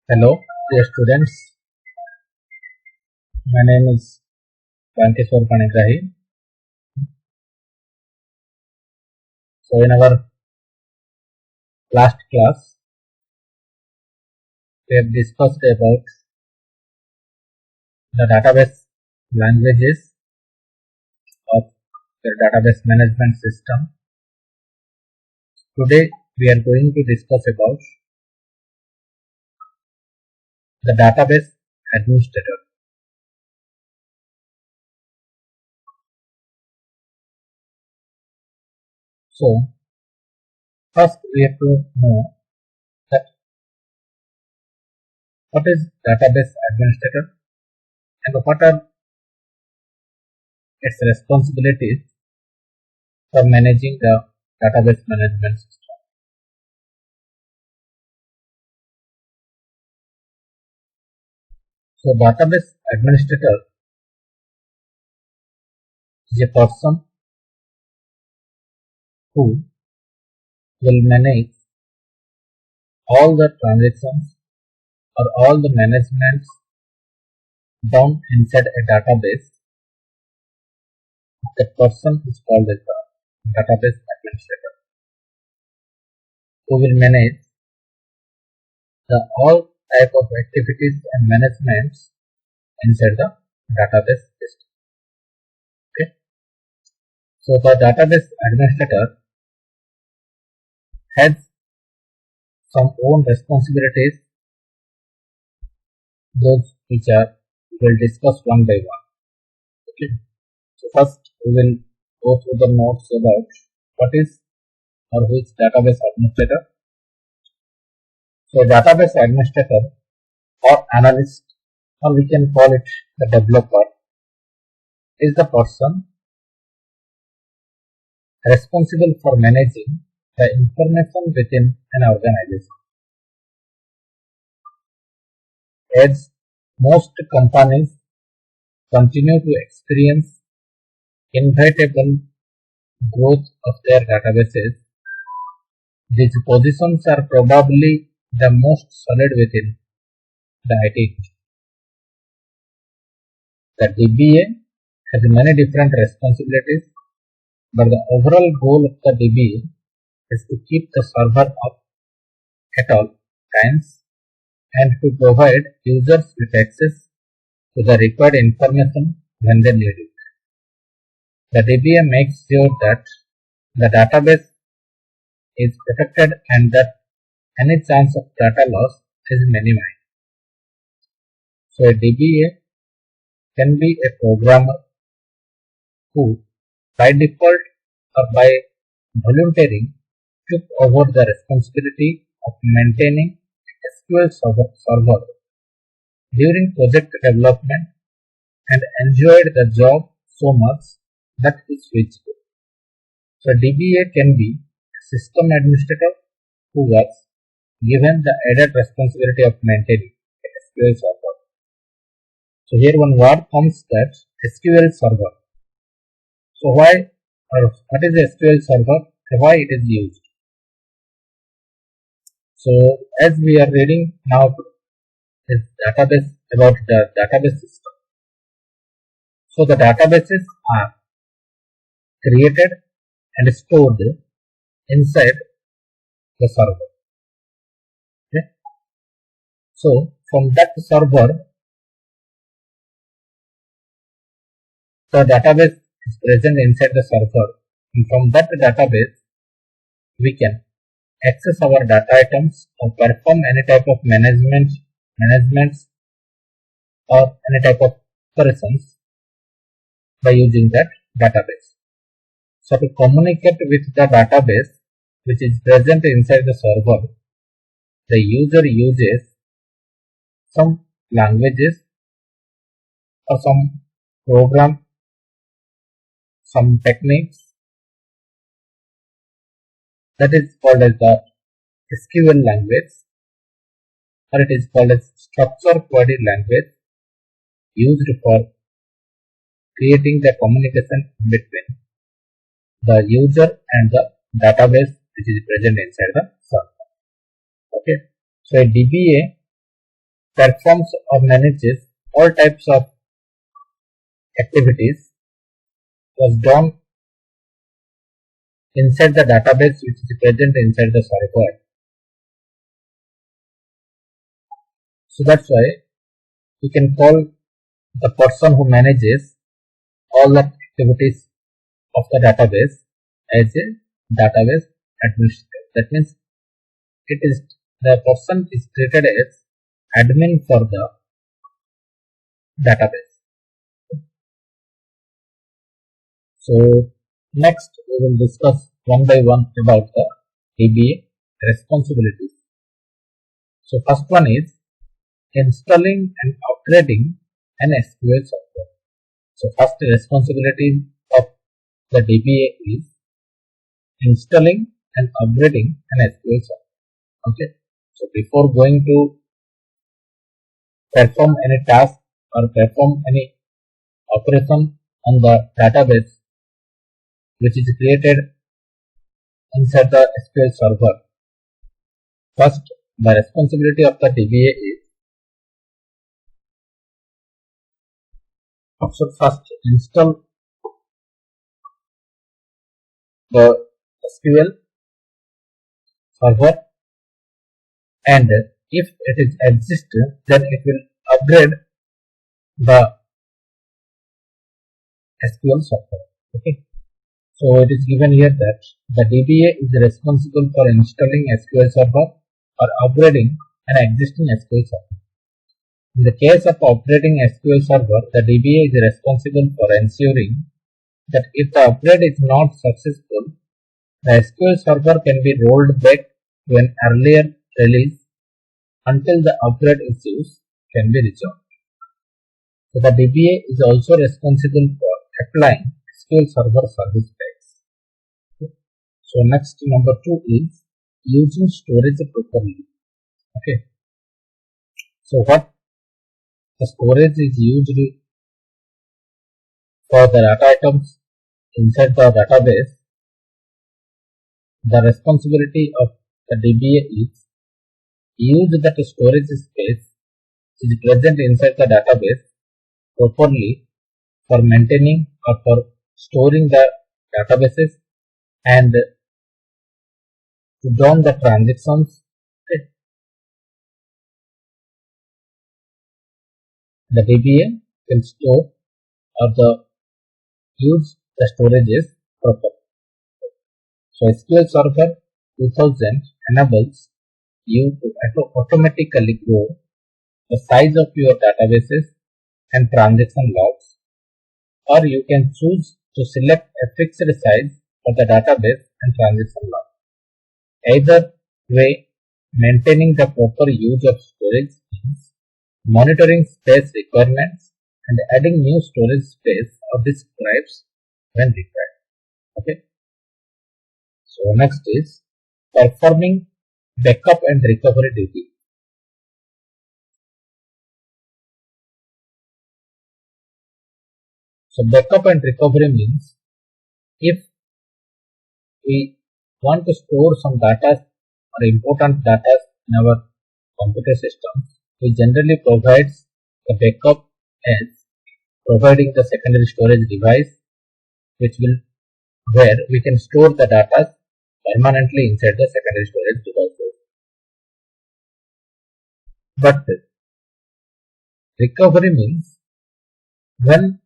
Hello, dear students. My name is Venkateswar Panigrahi. So, in our last class, we have discussed about the database languages of the database management system. Today, we are going to discuss about the database administrator. So, first we have to know that what is database administrator and what are its responsibilities for managing the database management system. So, database administrator is a person who will manage all the transactions or all the managements done inside a database. That person is called as the database administrator, who will manage the all type of activities and managements inside the database system. Okay. So the database administrator has some own responsibilities, those which are we will discuss one by one. Okay. So first we will go through the notes about what is or who is database administrator. So database administrator or analyst, or we can call it the developer, is the person responsible for managing the information within an organization. As most companies continue to experience inevitable growth of their databases, these positions are probably the most solid within the IT industry. The DBA has many different responsibilities, but the overall goal of the DBA is to keep the server up at all times and to provide users with access to the required information when they need it. The DBA makes sure that the database is protected and that any chance of data loss is minimized. So a DBA can be a programmer who, by default or by volunteering, took over the responsibility of maintaining SQL server during project development and enjoyed the job so much that he switched. So DBA can be a system administrator who was given the added responsibility of maintaining a SQL server. So here one word comes, that SQL server. So why or what is the SQL server and why it is used? So as we are reading now is database, about the database system. So the databases are created and stored inside the server. Okay. So from that server, the database is present inside the server, and from that database we can access our data items or perform any type of managements or any type of operations by using that database. So to communicate with the database which is present inside the server, the user uses some languages or some program, some techniques, that is called as the SQL language, or it is called as structure query language, used for creating the communication between the user and the database which is present inside the server. Okay. So a DBA performs or manages all types of activities was done inside the database which is present inside the server. So that's why we can call the person who manages all the activities of the database as a database administrator. That means the person is treated as admin for the database. So next we will discuss one by one about the DBA responsibilities. So first one is installing and upgrading an SQL server. So first responsibility of the DBA is installing and upgrading an SQL server. Okay. So before going to perform any task or perform any operation on the database which is created inside the SQL server, first the responsibility of the DBA is first install the SQL server, and if it is existing, then it will upgrade the SQL server. Okay. So it is given here that the DBA is responsible for installing SQL server or upgrading an existing SQL server. In the case of upgrading SQL server, the DBA is responsible for ensuring that if the upgrade is not successful, the SQL server can be rolled back to an earlier release until the upgrade issues can be resolved. So the DBA is also responsible for applying SQL Server service packs. Okay. So next, number 2 is using storage properly. Okay. So what the storage is used for the data items inside the database, the responsibility of the DBA is use that storage space which is present inside the database properly for maintaining or for storing the databases and to run the transactions. Okay. The DBA will store or use the storages properly. So SQL Server 2000 enables you to automatically grow the size of your databases and transaction logs, or you can choose to select a fixed size for the database and transaction log. Either way, maintaining the proper use of storage means monitoring space requirements and adding new storage space or disk drives when required. Okay. So next is performing backup and recovery duty. So backup and recovery means if we want to store some data or important data in our computer systems, we generally provide the backup as providing the secondary storage device where we can store the data permanently inside the secondary storage devices. But recovery means when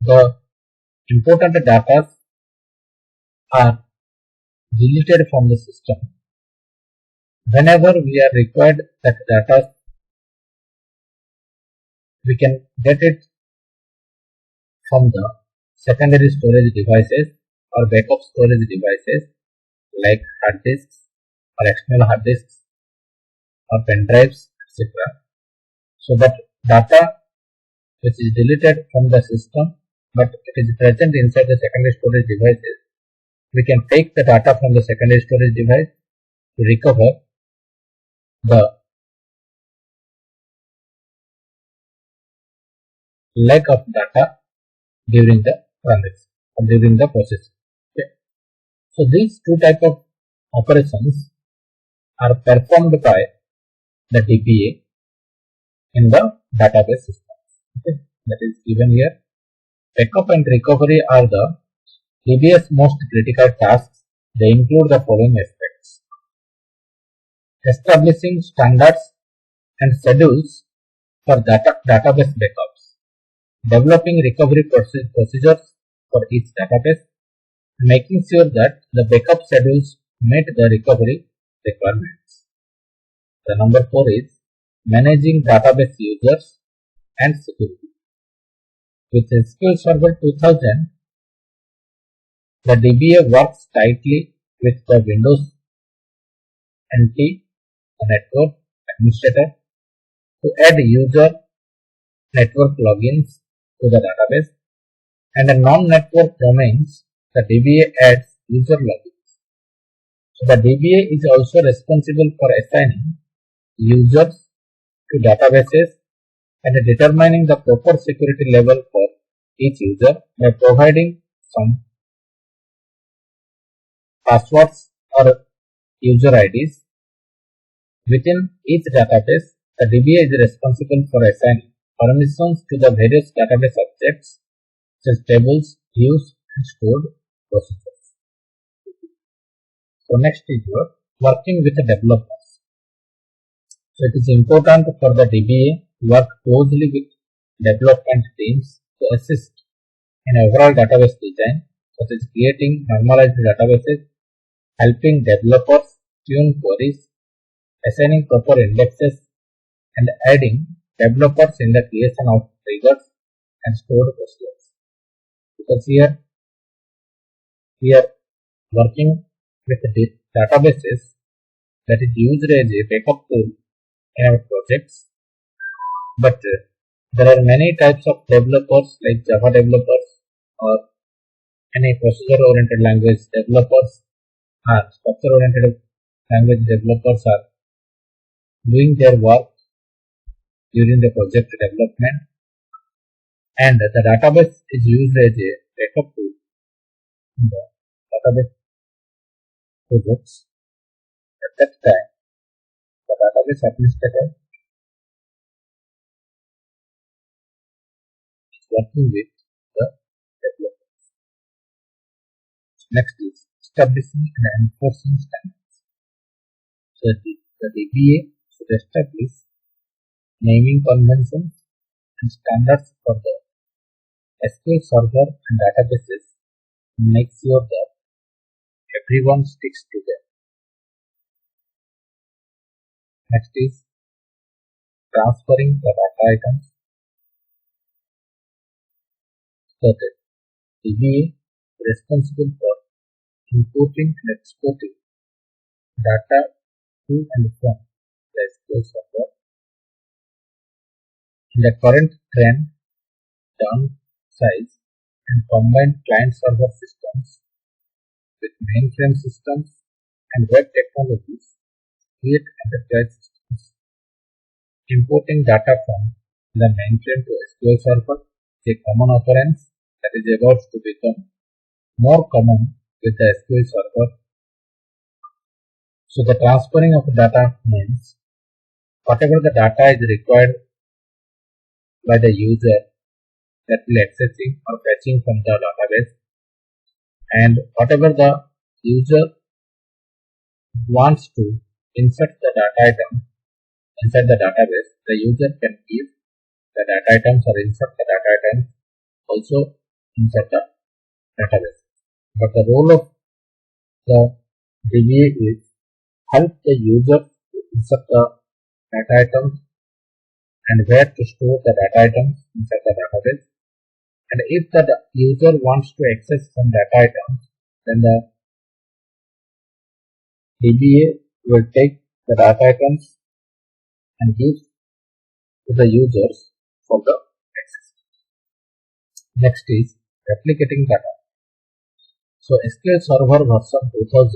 the important data are deleted from the system, whenever we are required that data, we can get it from the secondary storage devices or backup storage devices like hard disks or external hard disks or pen drives, etc. So that data which is deleted from the system but it is present inside the secondary storage devices, we can take the data from the secondary storage device to recover the lack of data during the transaction or during the process. Okay. So these two types of operations are performed by the DBA in the database system. Okay, that is given here. Backup and recovery are the DBA's most critical tasks. They include the following aspects: establishing standards and schedules for database backups, developing recovery procedures for each database, making sure that the backup schedules meet the recovery requirements. The number 4 is managing database users and security. With SQL Server 2000, the DBA works tightly with the Windows NT, the network administrator, to add user network logins to the database, and in non-network domains, the DBA adds user logins. So the DBA is also responsible for assigning users to databases and determining the proper security level for each user by providing some passwords or user IDs. Within each database, the DBA is responsible for assigning permissions to the various database objects such as tables, views, and stored procedures. So next is working with the developers. So it is important for the DBA to work closely with development teams to assist in overall database design, such as creating normalized databases, helping developers tune queries, assigning proper indexes, and aiding developers in the creation of triggers and stored procedures. Because here we are working with the databases that is used as a backup tool in our projects, but there are many types of developers like Java developers or any procedure oriented language developers or structure oriented language developers are doing their work during the project development, and the database is used as a backup tool in the database projects. At that time, the database administrator is working with the developers. Next is establishing and enforcing standards. So the DBA should establish naming conventions and standards for the SQL Server and databases to make sure that everyone sticks to them. Next is transferring the data items. So the DBA is responsible for importing and exporting data to and from the SQL Server. In the current trend, downsize and combine client-server systems with mainframe systems and web technologies create enterprise systems. Importing data from the mainframe to SQL Server is a common occurrence that is about to become more common with the SQL Server. So the transferring of data means whatever the data is required by the user that will accessing or fetching from the database, and whatever the user wants to insert the data item inside the database, the user can give the data items or insert the data items also inside the database. But the role of the DBA is help the user to insert the data items and where to store the data items inside the database. And if the user wants to access some data items, then the DBA will take the data items and give to the users for the access. Next is replicating data. So SQL Server version 2000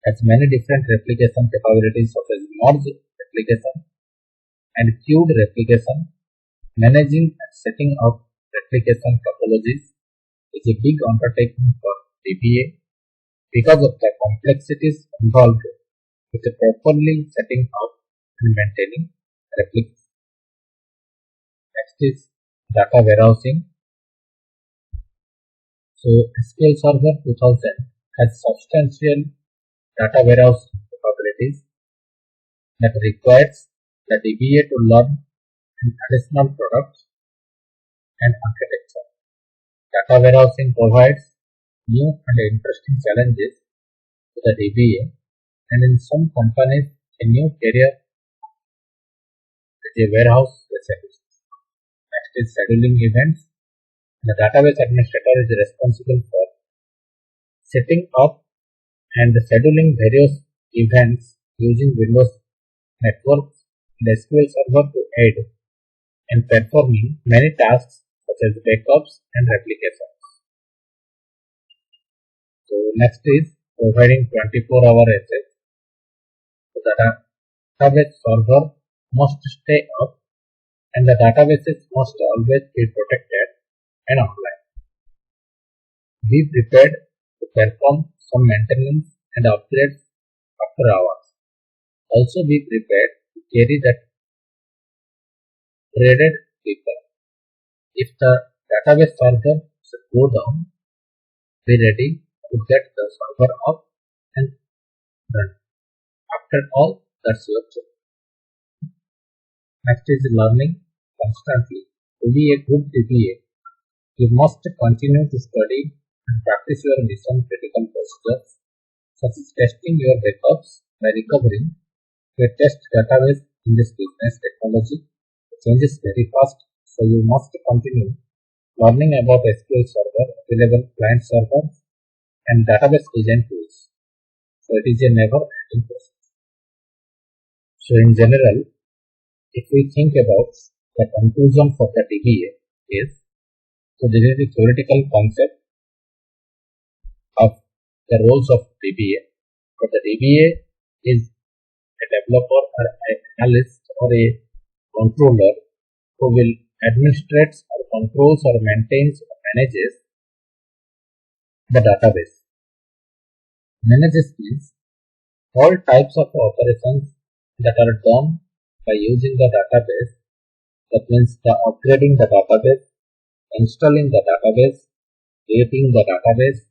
has many different replication capabilities such as merge replication and queued replication. Managing and setting up replication topologies is a big undertaking for DBA because of the complexities involved with properly setting up and maintaining replication. Next is data warehousing. So SQL Server 2000 has substantial data warehousing capabilities that requires the DBA to learn additional products and architecture. Data warehousing provides new and interesting challenges to the DBA, and in some companies, a new career is a warehouse specialist. Next is scheduling events. The database administrator is responsible for setting up and scheduling various events using Windows networks and SQL Server to aid in performing many tasks such as backups and replications. So next is providing 24-hour access. So the database server must stay up and the databases must always be protected and offline. Be prepared to perform some maintenance and upgrades after hours. Also be prepared to carry that graded paper. If the database server should go down, be ready to get the server up and run. After all, that's your job. Next is learning constantly. To be a good DBA, you must continue to study and practice your mission critical procedures, such as testing your backups by recovering a test database in this business technology. It changes very fast, so you must continue learning about SQL Server, available client servers, and database design tools. So it is a never-ending process. So in general, if we think about the conclusion for the DBA is, so this is the theoretical concept of the roles of DBA. So the DBA is a developer or an analyst or a controller who will administrate or controls or maintains or manages the database. Manages means all types of operations that are done by using the database. That means the upgrading the database, installing the database, creating the database,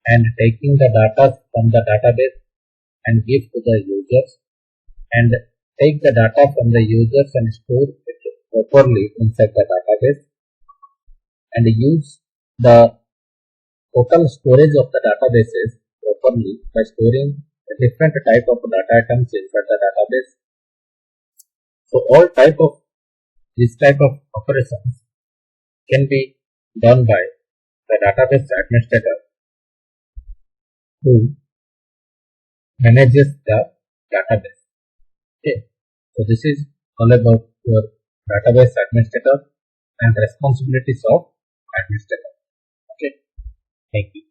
and taking the data from the database and give to the users, and take the data from the users and store it properly inside the database, and use the total storage of the databases properly by storing a different type of data items inside the database. So all this type of operations can be done by the database administrator who manages the database. Okay, so this is all about your database administrator and responsibilities of administrator. Okay, thank you.